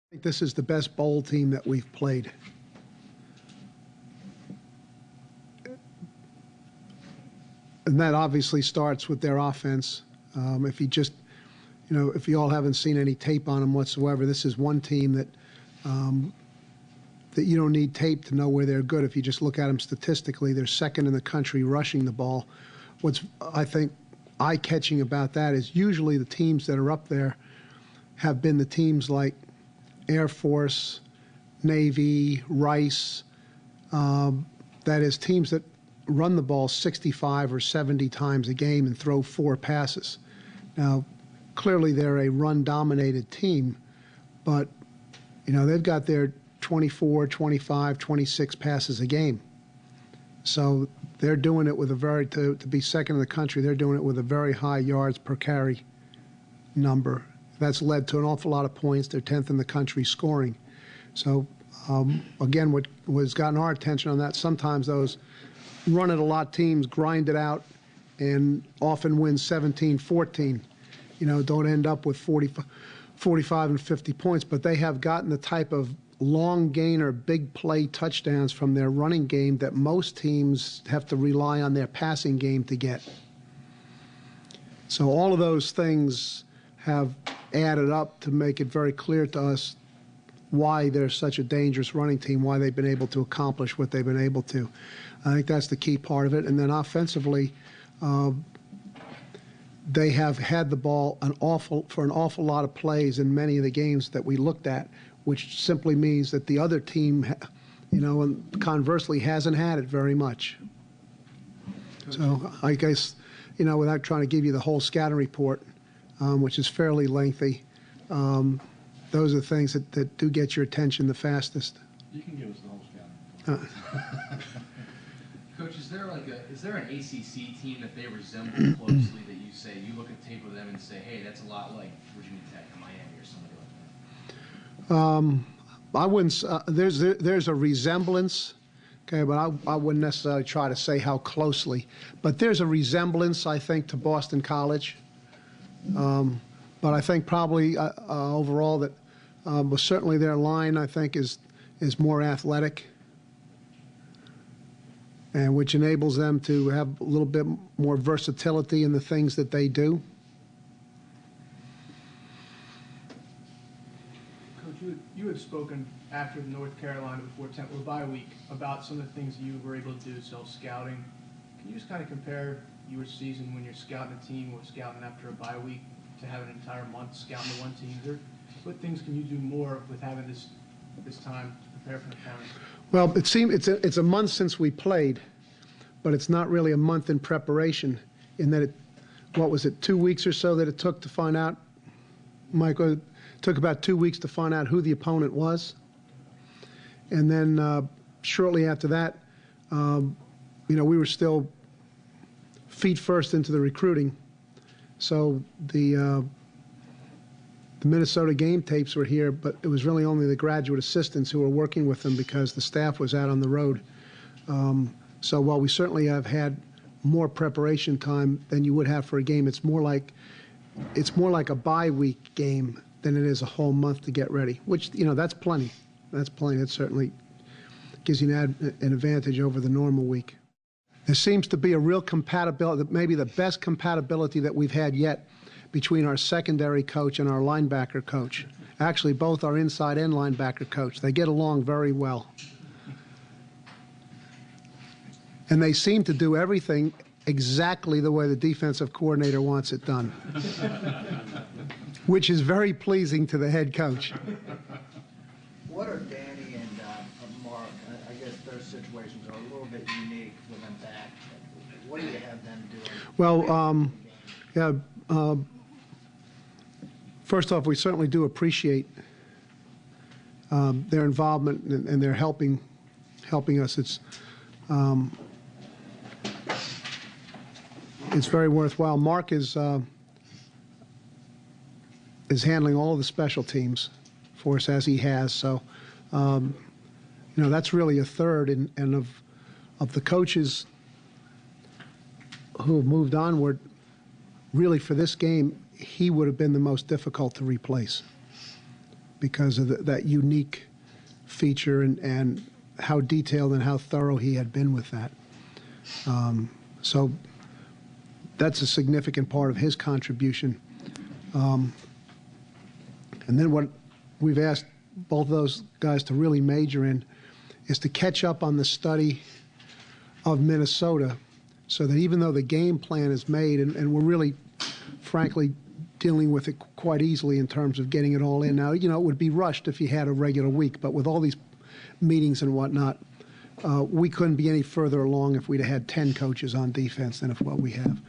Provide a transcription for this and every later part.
I think this is the best bowl team that we've played. And that obviously starts with their offense. If if you all haven't seen any tape on them whatsoever, this is one team that that you don't need tape to know where they're good. If you just look at them statistically, they're second in the country rushing the ball. What's, I think, eye-catching about that is usually the teams that are up there have been the teams like Air Force, Navy, Rice, that is, teams that run the ball 65 or 70 times a game and throw 4 passes. Now, clearly they're a run-dominated team, but, they've got their 24, 25, 26 passes a game. So they're doing it with to be second in the country, they're doing it with a very high yards per carry number. That's led to an awful lot of points. They're 10th in the country scoring. So, again, what has gotten our attention on that, sometimes those run-it-a-lot teams grind it out and often win 17-14. Don't end up with 45 and 50 points, but they have gotten the type of long gainer, big play touchdowns from their running game that most teams have to rely on their passing game to get. So all of those things have added up to make it very clear to us why they're such a dangerous running team, why they've been able to accomplish what they've been able to. I think that's the key part of it. And then offensively, they have had the ball for an awful lot of plays in many of the games that we looked at, which simply means that the other team, and conversely, hasn't had it very much. So I guess, without trying to give you the whole scouting report, which is fairly lengthy, those are things that do get your attention the fastest. You can give us the whole scouting report. Coach, is there an ACC team that they resemble closely that you say, you look at tape of them and say, hey, that's a lot like Virginia Tech or Miami or somebody like that? I wouldn't. There's a resemblance, okay, but I wouldn't necessarily try to say how closely. But there's a resemblance, I think, to Boston College. But I think probably overall that, well, certainly their line, I think, is more athletic, and which enables them to have a little bit more versatility in the things that they do. Coach, you had spoken after the North Carolina before bye week about some of the things you were able to do, self-scouting. Can you just kind of compare your season when you're scouting a team or scouting after a bye week to have an entire month scouting the one team? What things can you do more with having this time to prepare for the opponent? Well, it seems it's a month since we played, but it's not really a month in preparation. In that, what was it, 2 weeks or so that it took to find out? Michael, it took about 2 weeks to find out who the opponent was, and then shortly after that, we were still feet first into the recruiting. So the Minnesota game tapes were here, but it was really only the graduate assistants who were working with them because the staff was out on the road. So while we certainly have had more preparation time than you would have for a game, it's more like a bye week game than it is a whole month to get ready. Which that's plenty. That's plenty. It certainly gives you an advantage over the normal week. There seems to be a real compatibility, maybe the best compatibility that we've had yet, between our secondary coach and our linebacker coach. Actually, both our inside and linebacker coach. They get along very well. And they seem to do everything exactly the way the defensive coordinator wants it done, which is very pleasing to the head coach. What are Danny and Mark? I guess their situations are a little bit unique with them back. What do you have them doing? Well, yeah. First off, we certainly do appreciate their involvement and their helping us. It's very worthwhile. Mark is handling all of the special teams for us as he has. So, that's really a third. And of the coaches who have moved onward, really for this game, he would have been the most difficult to replace. because of that unique feature and how detailed and how thorough he had been with that. So that's a significant part of his contribution. And then what we've asked both of those guys to really major in is to catch up on the study of Minnesota, so that even though the game plan is made, and we're really, frankly, dealing with it quite easily in terms of getting it all in. Now, it would be rushed if you had a regular week, but with all these meetings and whatnot, we couldn't be any further along if we'd have had 10 coaches on defense than if what we have.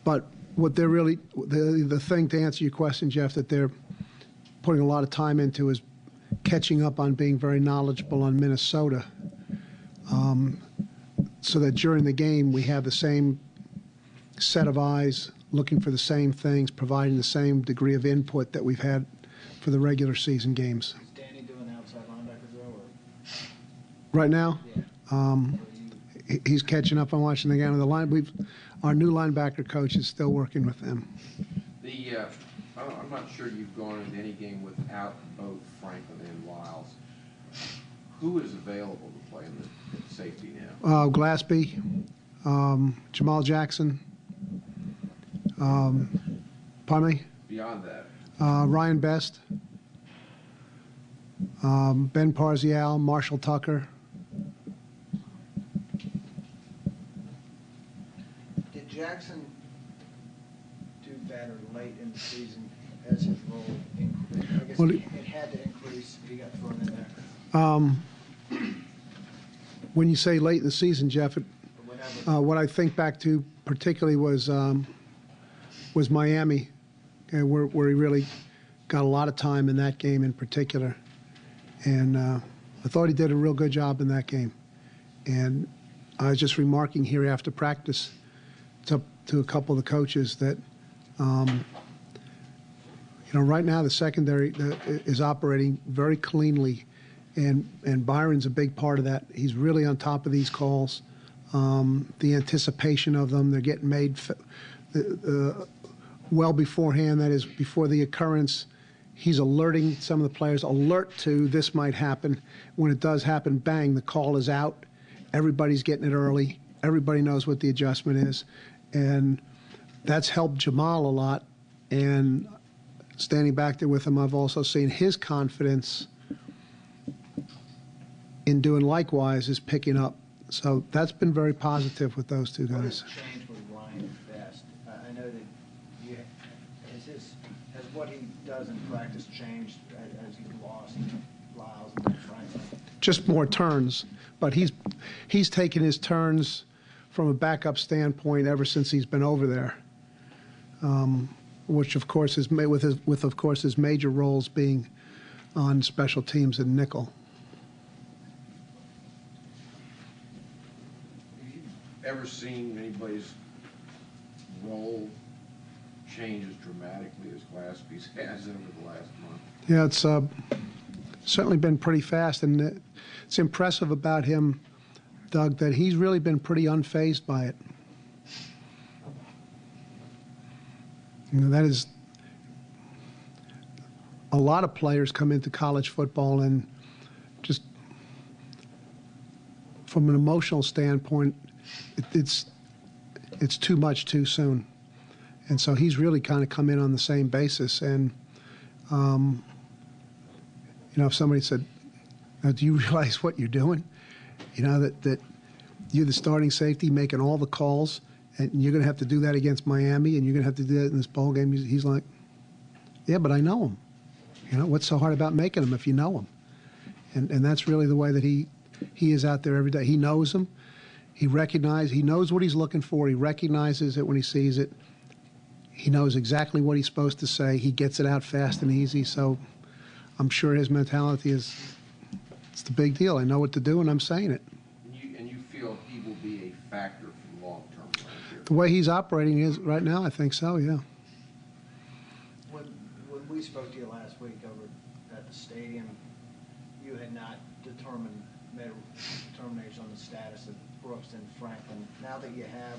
But what they're really, the thing to answer your question, Jeff, that they're putting a lot of time into is catching up on being very knowledgeable on Minnesota, so that during the game we have the same set of eyes looking for the same things, providing the same degree of input that we've had for the regular season games. Is Danny doing outside linebacker drill? Right now, Yeah. he's catching up on watching the game on the line. Our new linebacker coach is still working with them. I'm not sure you've gone into any game without both Franklin and Wiles. Who is available to play in the safety now? Glassby, Jamal Jackson, pardon me? Beyond that, Ryan Best, Ben Parzial, Marshall Tucker. Did Jackson do better late in the season as his role increased? I guess Well, it had to increase if he got thrown in there. When you say late in the season, Jeff, Or whatever. what I think back to particularly was Miami, where he really got a lot of time in that game in particular. And I thought he did a real good job in that game. And I was just remarking here after practice to a couple of the coaches that, right now the secondary is operating very cleanly. And Byron's a big part of that. He's really on top of these calls. The anticipation of them, they're getting made well beforehand, that is, before the occurrence. He's alerting some of the players, alert to this might happen. When it does happen, bang, the call is out. Everybody's getting it early. Everybody knows what the adjustment is. And that's helped Jamal a lot. And standing back there with him, I've also seen his confidence in doing likewise is picking up. So that's been very positive with those two What guys. has changed with Ryan Best? I know that has what he does in practice changed as he's lost Lyles and Franklin? Just more turns, but he's taken his turns from a backup standpoint ever since he's been over there, which of course is with of course his major roles being on special teams and nickel. have you ever seen anybody's role change as dramatically as Glassby's has over the last month? Yeah, it's certainly been pretty fast, and it's impressive about him, Doug, that he's really been pretty unfazed by it. That is, a lot of players come into college football and just from an emotional standpoint, it's too much too soon. And so he's really kind of come in on the same basis. And, if somebody said, do you realize what you're doing? That you're the starting safety making all the calls, and you're going to have to do that against Miami, and you're going to have to do that in this bowl game. He's like, yeah, but I know him. What's so hard about making them if you know him? And that's really the way that he is out there every day. He knows him. He knows what he's looking for. He recognizes it when he sees it. He knows exactly what he's supposed to say. He gets it out fast and easy. So I'm sure his mentality is, it's the big deal. I know what to do, and I'm saying it. And you feel he will be a factor for the long term right here? The way he's operating is right now, I think so, yeah. When we spoke to you last week over at the stadium, you had not made a determination on the status of Brooks and Franklin. Now that you have,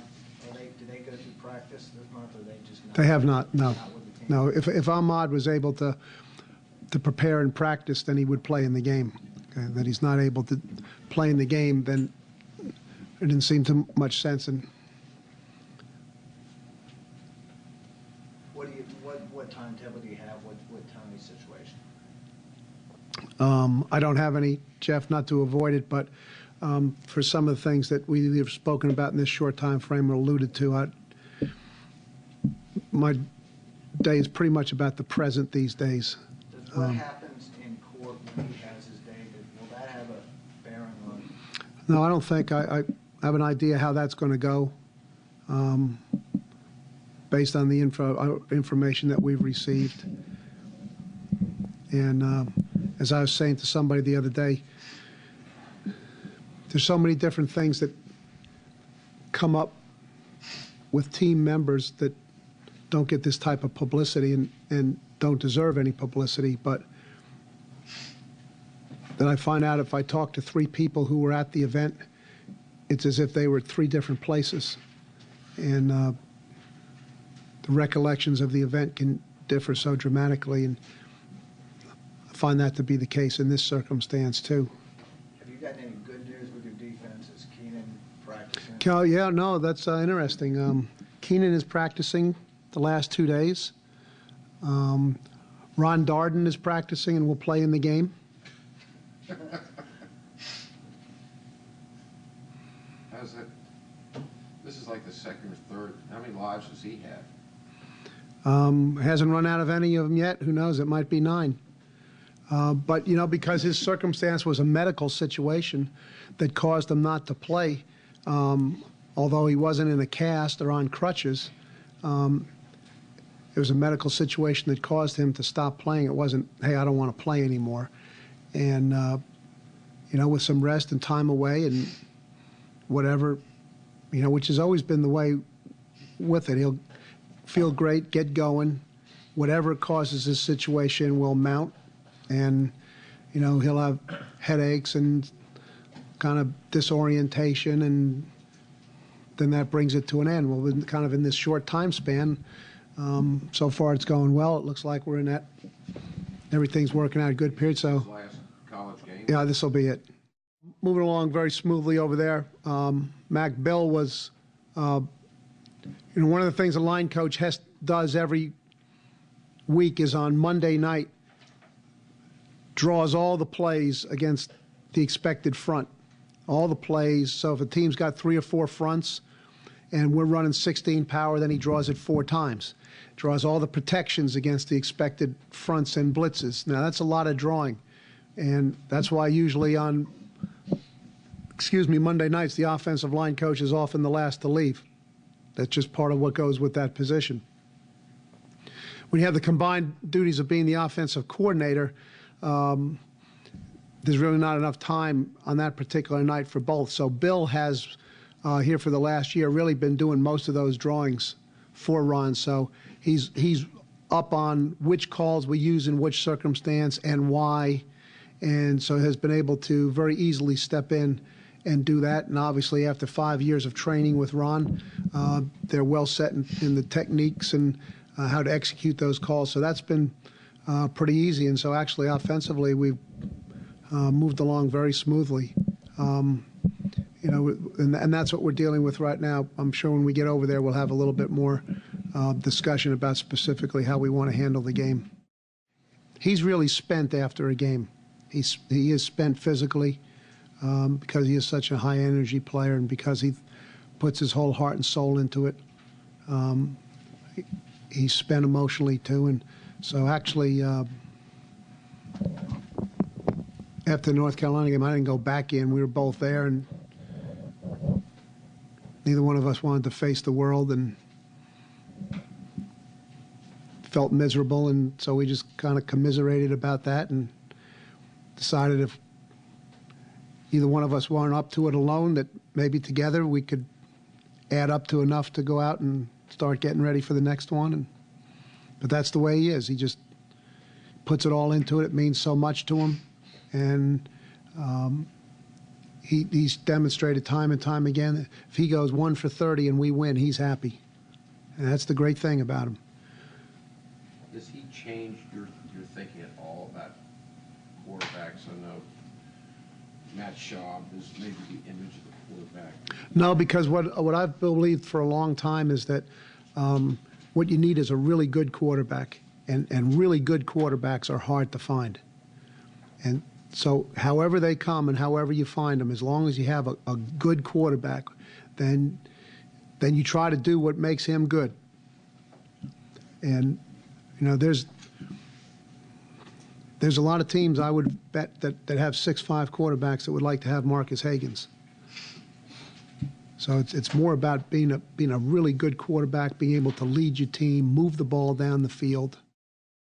do they go through practice this month, or are they just not? They have not, no. Not with the team? No, if Ahmad was able to to prepare and practice than he would play in the game. Okay? That he's not able to play in the game, then it didn't seem too much sense in. What timetable do you have with Tony's situation? I don't have any, Jeff, not to avoid it, but for some of the things that we have spoken about in this short time frame or alluded to, my day is pretty much about the present these days. What happens in court when he has his day? Will that have a bearing on? No, I don't think. I have an idea how that's going to go based on the information that we've received. And as I was saying to somebody the other day, there's so many different things that come up with team members that don't get this type of publicity and don't deserve any publicity, but then I find out if I talk to 3 people who were at the event, it's as if they were at 3 different places. And the recollections of the event can differ so dramatically, and I find that to be the case in this circumstance too. Have you gotten any good news with your defense? Is Keenan practicing? Yeah, no, that's interesting. Keenan is practicing the last 2 days. Ron Darden is practicing and will play in the game. How's that? This is like the second or third. How many lives does he have? Hasn't run out of any of them yet. Who knows? It might be 9. But, you know, because his circumstance was a medical situation that caused him not to play, although he wasn't in a cast or on crutches, it was a medical situation that caused him to stop playing. It wasn't, hey, I don't want to play anymore. And, you know, with some rest and time away and whatever, you know, which has always been the way with it. He'll feel great, get going. Whatever causes his situation will mount. And, you know, he'll have headaches and kind of disorientation, and then that brings it to an end. Well, we're kind of in this short time span. So far it's going well. It looks like we're in that. Everything's working out a good period. So, Last college game? yeah, this will be it. Moving along very smoothly over there. Mac Bill was, you know, one of the things a line coach does every week is on Monday night, draws all the plays against the expected front. All the plays. So if a team's got 3 or 4 fronts and we're running 16 power, then he draws it 4 times. Draws all the protections against the expected fronts and blitzes. Now, that's a lot of drawing. And that's why usually on, Monday nights, the offensive line coach is often the last to leave. That's just part of what goes with that position. When you have the combined duties of being the offensive coordinator, there's really not enough time on that particular night for both. So Bill has, here for the last year, really been doing most of those drawings for Ron. So he's up on which calls we use in which circumstance and why, and so has been able to very easily step in and do that. And obviously, after 5 years of training with Ron, they're well set in the techniques and how to execute those calls. So that's been pretty easy. And so actually, offensively, we've moved along very smoothly. You know, and that's what we're dealing with right now. I'm sure when we get over there, we'll have a little bit more discussion about specifically how we want to handle the game. He's really spent after a game. He is spent physically because he is such a high-energy player and because he puts his whole heart and soul into it. He's spent emotionally, too. And so actually, after the North Carolina game, I didn't go back in. We were both there, and neither one of us wanted to face the world and felt miserable, and so we just kind of commiserated about that and decided if either one of us weren't up to it alone, that maybe together we could add up to enough to go out and start getting ready for the next one. But that's the way he is. He just puts it all into it. It means so much to him. And he's demonstrated time and time again that if he goes 1 for 30 and we win, he's happy. And that's the great thing about him. Does he change your thinking at all about quarterbacks. I know Matt Schaub is maybe the image of the quarterback. No, because what I've believed for a long time is that what you need is a really good quarterback, and really good quarterbacks are hard to find. And so however they come and however you find them, as long as you have a good quarterback, then you try to do what makes him good. And, you know, there's a lot of teams I would bet that have 6'5" quarterbacks that would like to have Marcus Hagans. So it's more about being a really good quarterback, being able to lead your team, move the ball down the field.